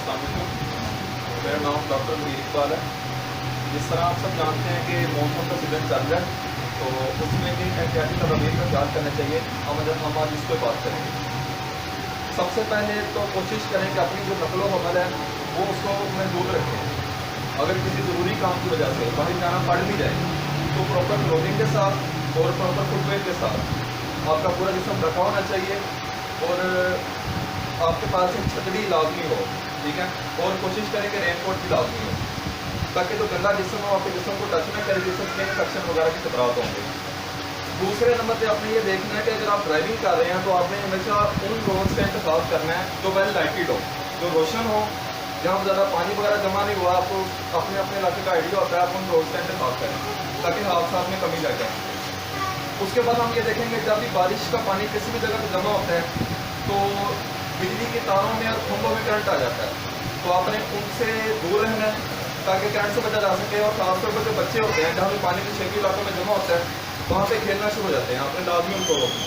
मेरा नाम डॉक्टर मीर इकबाल है। जिस तरह आप सब जानते हैं कि मौसम का सीजन चल रहा है, तो उसमें भी एहतियाती तदाबीर का ख्याल करना चाहिए। हम आज इस पर बात करेंगे। सबसे पहले तो कोशिश करें कि अपनी जो नकलो हमल है वो उसको महदूद रखें। अगर किसी ज़रूरी काम की वजह से बाहर जाना पड़ भी जाए तो प्रॉपर क्लोथिंग के साथ और प्रॉपर फुटवेयर के साथ आपका पूरा जिस्म ढका होना चाहिए और आपके पास एक छतरी लाजमी हो, ठीक है। और कोशिश करें कि रेनकोट भी लाजमी हो, ताकि जो गंदा जिस्म हो आपके जिस्म को टच न करे, जिससे स्किन इन्फेक्शन वगैरह के खतरात होंगे। दूसरे नंबर पे आपने ये देखना है कि अगर आप ड्राइविंग कर रहे हैं तो आपने हमेशा उन रोड्स का इंतखाब करना है जो वेल लाइटेड हो, जो रोशन हो, जहाँ ज़्यादा पानी वगैरह जमा नहीं हुआ। आपको अपने अपने इलाके का आइडिया होता है, आप उन रोड्स का इंतखाब करें ताकि हादसात में कमी लग जाए। उसके बाद हम ये देखेंगे जब भी बारिश का पानी किसी भी जगह पर जमा होता है तो बिजली के तारों में और खंभों में करंट आ जाता है, तो आपने उनसे दूर रहना है ताकि करंट से बचा जा सके। और खासतौर पर जो बच्चे होते हैं जहाँ पे पानी के छेकी इलाकों में जमा होता है वहाँ पे खेलना शुरू हो जाते हैं, आपने लाजमी उनको रोकना।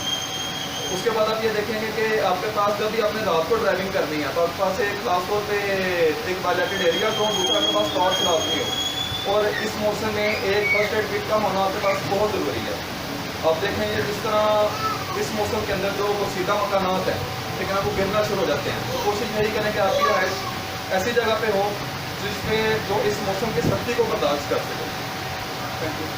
उसके बाद आप ये देखेंगे कि आपके पास जब भी आपने रात को ड्राइविंग करनी है तो आपके पास एक खासतौर पे एक बाइलेटेड एरिया हो, दूसरा आपके पास टॉर्च लाजमी हो। और इस मौसम में एक फर्स्ट एड किट का होना आपके पास बहुत ज़रूरी है। आप देखेंगे जिस तरह इस मौसम के अंदर जो सीधा मकानात हैं, लेकिन आपको गिरना शुरू हो जाते हैं, तो कोशिश यही करें कि आपकी रहाइश ऐसी जगह पे हो जिसमें जो इस मौसम की सख्ती को बर्दाश्त कर सके। Thank you.